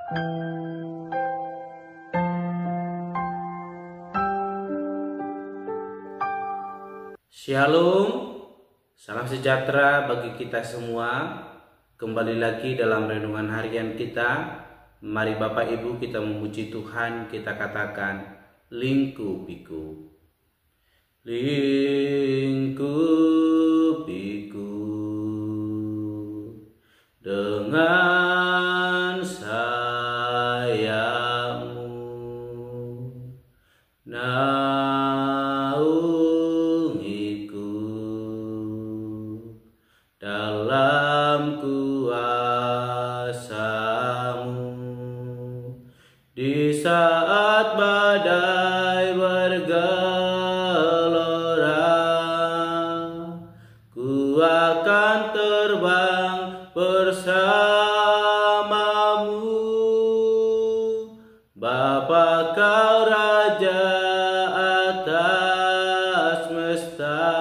Shalom, salam sejahtera bagi kita semua. Kembali lagi dalam renungan harian kita. Mari Bapak Ibu kita memuji Tuhan, kita katakan lingkupiku. Lingkupiku dengan sayangmu, dalam kuasa-Mu. Di saat badai bergelora, ku akan terbang bersama-Mu. Bapa, Kau Raja atas semesta,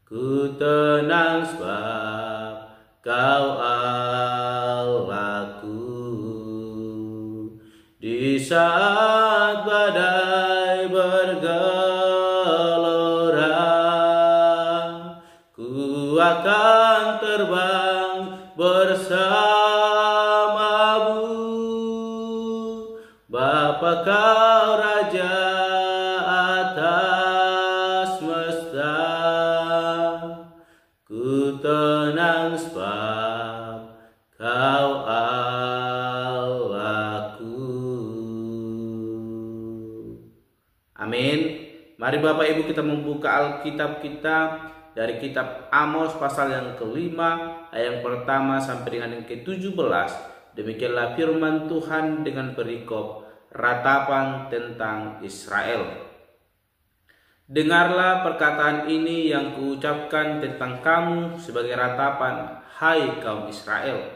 ku tenang sebab Kau Allahku. Di saat badai bergelora, ku akan terbang bersama-Mu. Bapa, Kau Raja atas semesta, ku tenang sebab Kau Allahku. Amin. Mari Bapak Ibu kita membuka Alkitab kita dari kitab Amos pasal yang kelima, ayat yang pertama sampai dengan yang ke-17. Demikianlah firman Tuhan dengan perikop ratapan tentang Israel. Dengarlah perkataan ini yang kuucapkan tentang kamu sebagai ratapan, hai kaum Israel.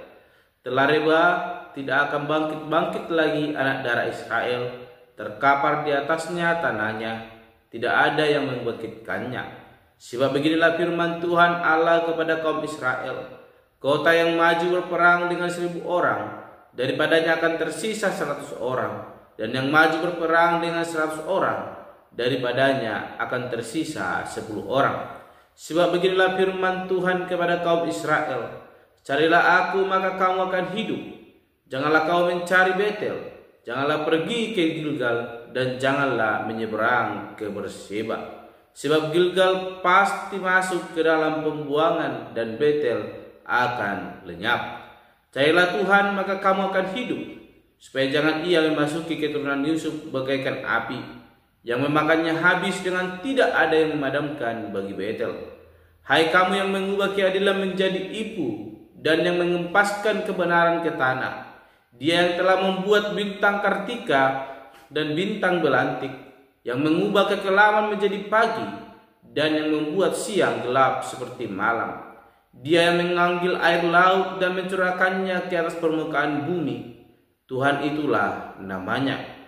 Telah reba, tidak akan bangkit lagi anak darah Israel, terkapar di atasnya tanahnya, tidak ada yang membangkitkannya. Sebab beginilah firman Tuhan Allah kepada kaum Israel, kota yang maju berperang dengan 1000 orang, daripadanya akan tersisa 100 orang, dan yang maju berperang dengan 100 orang, daripadanya akan tersisa 10 orang. Sebab beginilah firman Tuhan kepada kaum Israel, carilah aku maka kamu akan hidup. Janganlah kau mencari Betel, janganlah pergi ke Gilgal, dan janganlah menyeberang ke Berseba. Sebab Gilgal pasti masuk ke dalam pembuangan, dan Betel akan lenyap. Carilah Tuhan maka kamu akan hidup, supaya jangan ia memasuki keturunan Yusuf bagaikan api, yang memakannya habis dengan tidak ada yang memadamkan bagi Betel. Hai kamu yang mengubah keadilan menjadi ipu, dan yang mengempaskan kebenaran ke tanah. Dia yang telah membuat bintang Kartika dan bintang belantik, yang mengubah kekelaman menjadi pagi, dan yang membuat siang gelap seperti malam. Dia yang mengambil air laut dan mencurahkannya ke atas permukaan bumi. Tuhan itulah namanya.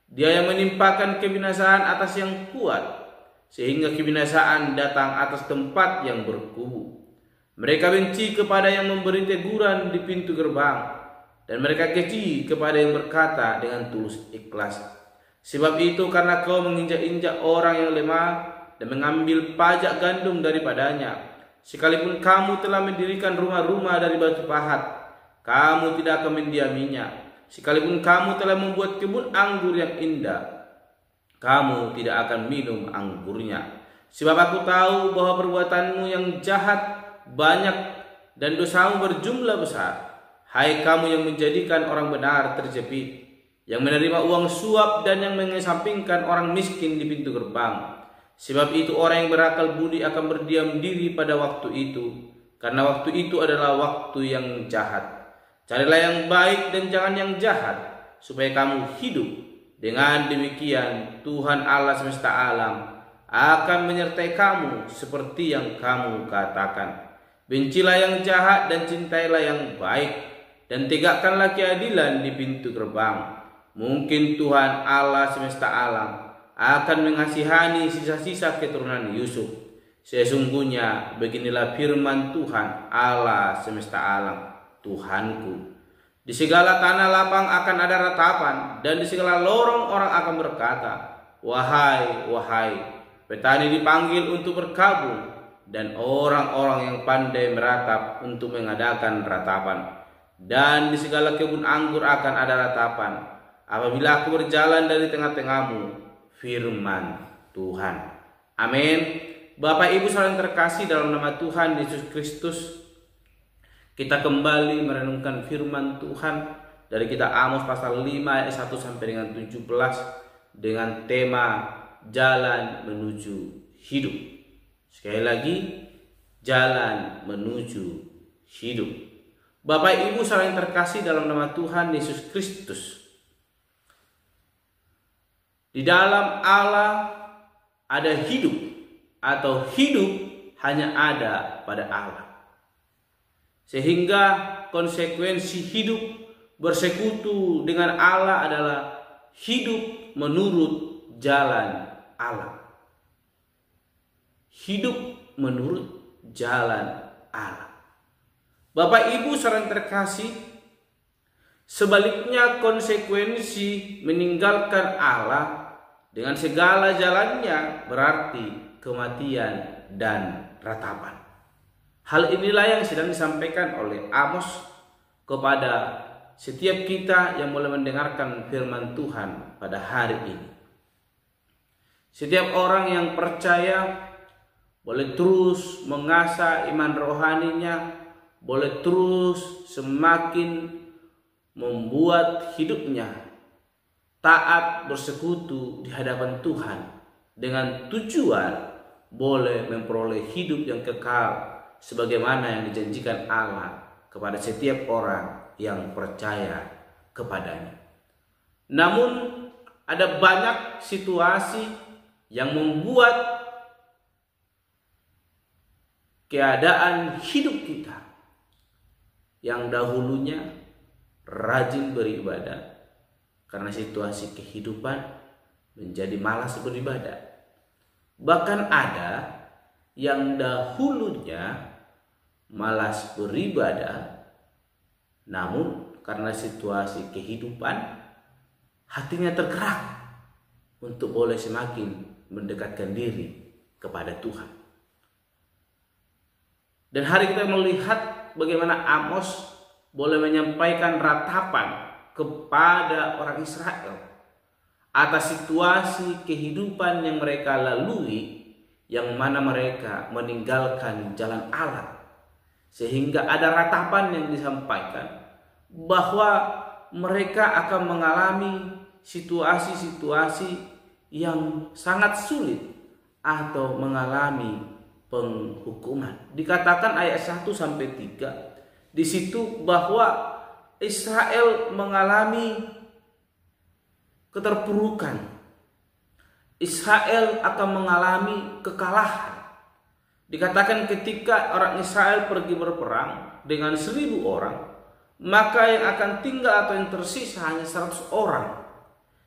Dia yang menimpakan kebinasaan atas yang kuat, sehingga kebinasaan datang atas tempat yang berkubu. Mereka benci kepada yang memberi teguran di pintu gerbang, dan mereka keji kepada yang berkata dengan tulus ikhlas. Sebab itu karena kau menginjak-injak orang yang lemah dan mengambil pajak gandum daripadanya, sekalipun kamu telah mendirikan rumah-rumah dari batu pahat, kamu tidak akan mendiaminya. Sekalipun kamu telah membuat kebun anggur yang indah, kamu tidak akan minum anggurnya. Sebab aku tahu bahwa perbuatanmu yang jahat banyak dan dosamu berjumlah besar. Hai kamu yang menjadikan orang benar terjepit, yang menerima uang suap dan yang mengesampingkan orang miskin di pintu gerbang. Sebab itu orang yang berakal budi akan berdiam diri pada waktu itu, karena waktu itu adalah waktu yang jahat. Carilah yang baik dan jangan yang jahat, supaya kamu hidup. Dengan demikian Tuhan Allah semesta alam akan menyertai kamu seperti yang kamu katakan. Bencilah yang jahat dan cintailah yang baik, dan tegakkanlah keadilan di pintu gerbang. Mungkin Tuhan Allah semesta alam akan mengasihani sisa-sisa keturunan Yusuf. Sesungguhnya beginilah firman Tuhan Allah semesta alam, Tuhanku. Di segala tanah lapang akan ada ratapan, dan di segala lorong orang akan berkata, wahai, wahai. Petani dipanggil untuk berkabung, dan orang-orang yang pandai meratap untuk mengadakan ratapan. Dan di segala kebun anggur akan ada ratapan, apabila aku berjalan dari tengah-tengahmu, firman Tuhan. Amin. Bapak Ibu saudara terkasih dalam nama Tuhan Yesus Kristus, kita kembali merenungkan firman Tuhan dari kitab Amos pasal 5 ayat 1 sampai dengan 17 dengan tema jalan menuju hidup. Sekali lagi, jalan menuju hidup. Bapak Ibu saudara yang terkasih dalam nama Tuhan Yesus Kristus, di dalam Allah ada hidup, atau hidup hanya ada pada Allah. Sehingga konsekuensi hidup bersekutu dengan Allah adalah hidup menurut jalan Allah. Hidup menurut jalan Allah. Bapak Ibu saudara terkasih, sebaliknya konsekuensi meninggalkan Allah dengan segala jalannya berarti kematian dan ratapan. Hal inilah yang sedang disampaikan oleh Amos kepada setiap kita yang boleh mendengarkan firman Tuhan pada hari ini. Setiap orang yang percaya boleh terus mengasah iman rohaninya, boleh terus semakin membuat hidupnya taat bersekutu di hadapan Tuhan dengan tujuan boleh memperoleh hidup yang kekal sebagaimana yang dijanjikan Allah kepada setiap orang yang percaya kepadanya. Namun ada banyak situasi yang membuat keadaan hidup kita yang dahulunya rajin beribadah karena situasi kehidupan menjadi malas beribadah. Bahkan ada yang dahulunya malas beribadah, namun karena situasi kehidupan hatinya tergerak untuk boleh semakin mendekatkan diri kepada Tuhan. Dan hari kita melihat bagaimana Amos boleh menyampaikan ratapan kepada orang Israel atas situasi kehidupan yang mereka lalui, yang mana mereka meninggalkan jalan Allah. Sehingga ada ratapan yang disampaikan bahwa mereka akan mengalami situasi-situasi yang sangat sulit atau mengalami penghukuman. Dikatakan ayat 1 sampai 3 di situ bahwa Israel mengalami keterpurukan. Israel akan mengalami kekalahan. Dikatakan ketika orang Israel pergi berperang dengan 1000 orang, maka yang akan tinggal atau yang tersisa hanya 100 orang.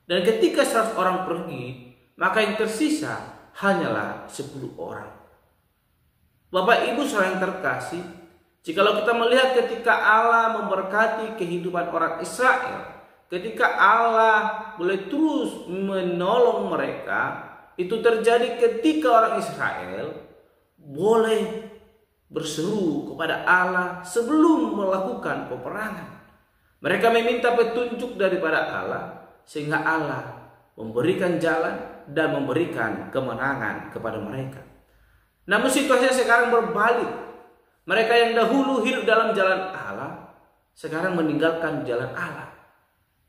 Dan ketika 100 orang pergi, maka yang tersisa hanyalah 10 orang. Bapak Ibu saudara yang terkasih, jikalau kita melihat ketika Allah memberkati kehidupan orang Israel, ketika Allah boleh terus menolong mereka, itu terjadi ketika orang Israel boleh berseru kepada Allah sebelum melakukan peperangan. Mereka meminta petunjuk daripada Allah, sehingga Allah memberikan jalan dan memberikan kemenangan kepada mereka. Namun situasinya sekarang berbalik. Mereka yang dahulu hidup dalam jalan Allah, sekarang meninggalkan jalan Allah.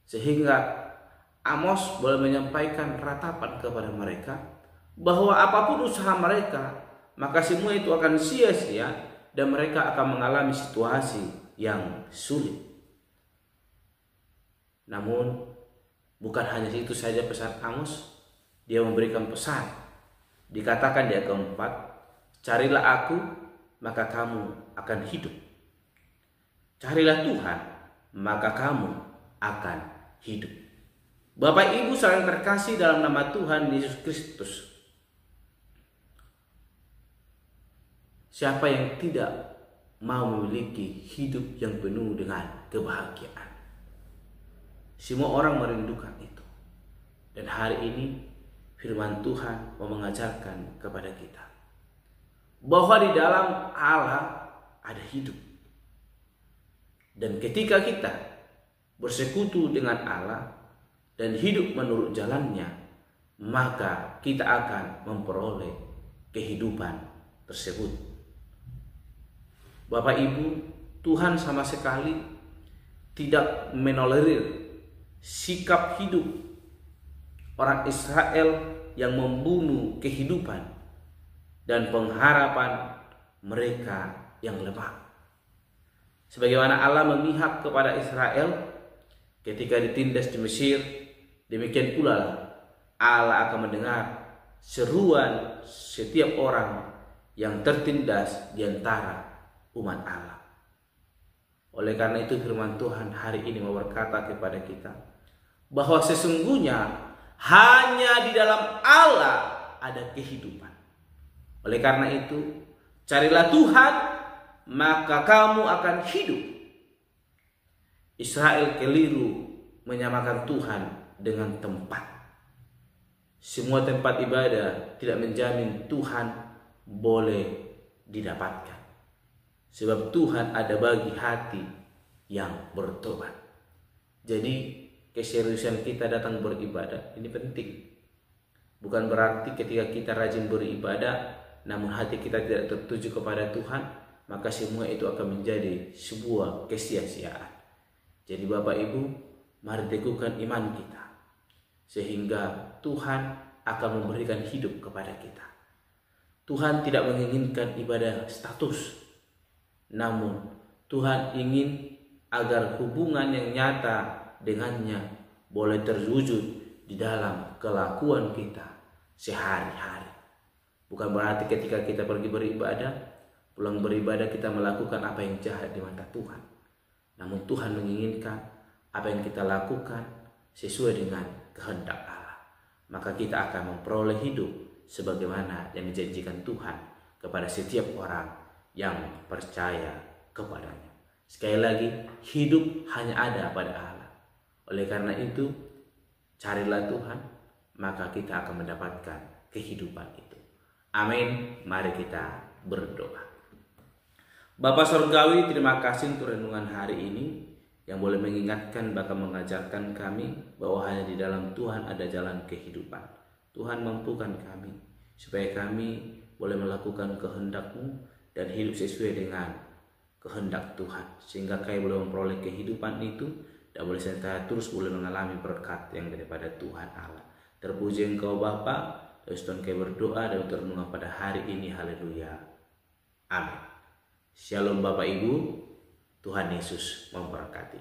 Sehingga Amos boleh menyampaikan ratapan kepada mereka bahwa apapun usaha mereka, maka semua itu akan sia-sia dan mereka akan mengalami situasi yang sulit. Namun bukan hanya itu saja pesan Amos, dia memberikan pesan. Dikatakan di ayat keempat, carilah aku, maka kamu akan hidup. Carilah Tuhan, maka kamu akan hidup. Bapak Ibu saudara terkasih dalam nama Tuhan Yesus Kristus, siapa yang tidak mau memiliki hidup yang penuh dengan kebahagiaan? Semua orang merindukan itu. Dan hari ini firman Tuhan mau mengajarkan kepada kita bahwa di dalam Allah ada hidup. Dan ketika kita bersekutu dengan Allah dan hidup menurut jalannya, maka kita akan memperoleh kehidupan tersebut. Bapak Ibu, Tuhan sama sekali tidak menolerir sikap hidup orang Israel yang membunuh kehidupan dan pengharapan mereka yang lemah. Sebagaimana Allah memihak kepada Israel ketika ditindas di Mesir, demikian pula Allah akan mendengar seruan setiap orang yang tertindas di antara umat Allah. Oleh karena itu firman Tuhan hari ini mau berkata kepada kita bahwa sesungguhnya hanya di dalam Allah ada kehidupan. Oleh karena itu, carilah Tuhan, maka kamu akan hidup. Israel keliru menyamakan Tuhan dengan tempat. Semua tempat ibadah tidak menjamin Tuhan boleh didapatkan. Sebab Tuhan ada bagi hati yang bertobat. Jadi keseriusan kita datang beribadah ini penting. Bukan berarti ketika kita rajin beribadah namun hati kita tidak tertuju kepada Tuhan, maka semua itu akan menjadi sebuah kesia-siaan. Jadi Bapak Ibu, mari teguhkan iman kita sehingga Tuhan akan memberikan hidup kepada kita. Tuhan tidak menginginkan ibadah status, namun Tuhan ingin agar hubungan yang nyata dengannya boleh terwujud di dalam kelakuan kita sehari-hari. Bukan berarti ketika kita pergi beribadah, pulang beribadah kita melakukan apa yang jahat di mata Tuhan. Namun Tuhan menginginkan apa yang kita lakukan sesuai dengan kehendak Allah. Maka kita akan memperoleh hidup sebagaimana yang dijanjikan Tuhan kepada setiap orang yang percaya kepadanya. Sekali lagi, hidup hanya ada pada Allah. Oleh karena itu, carilah Tuhan, maka kita akan mendapatkan kehidupan itu. Amin. Mari kita berdoa. Bapa Surgawi, terima kasih untuk renungan hari ini yang boleh mengingatkan bahkan mengajarkan kami bahwa hanya di dalam Tuhan ada jalan kehidupan. Tuhan mampukan kami supaya kami boleh melakukan kehendak-Mu dan hidup sesuai dengan kehendak Tuhan, sehingga kami boleh memperoleh kehidupan itu dan boleh serta terus boleh mengalami berkat yang daripada Tuhan Allah. Terpuji Engkau Bapa. Terus Tuhan kami berdoa dan untuk renungan pada hari ini. Haleluya. Amin. Shalom Bapak Ibu. Tuhan Yesus memberkati.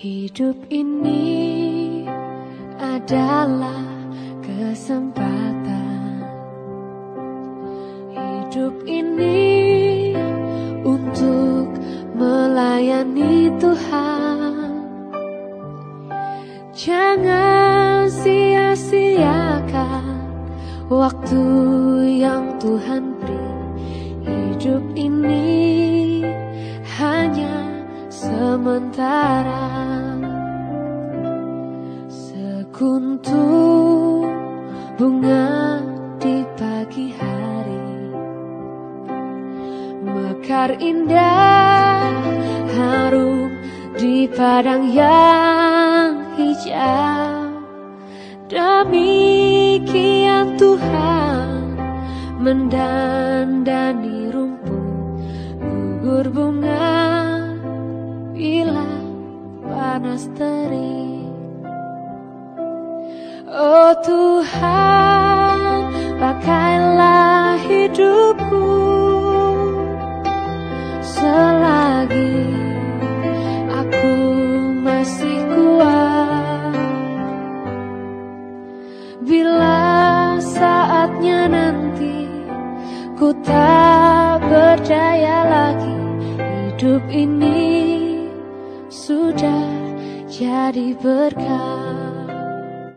Hidup ini adalah kesempatan. Hidup ini untuk melayani Tuhan. Jangan sia-siakan waktu yang Tuhan beri. Hidup ini hanya sementara. Sekuntum bunga di pagi hari, mekar indah harum di padang yang hijau. Demikian Tuhan mendandani rumput gugur bunga bila panas terik. Oh Tuhan, pakailah hidupku selagi aku masih kuat. Bila saatnya nanti ku tak berdaya lagi, hidup ini sudah jadi berkah.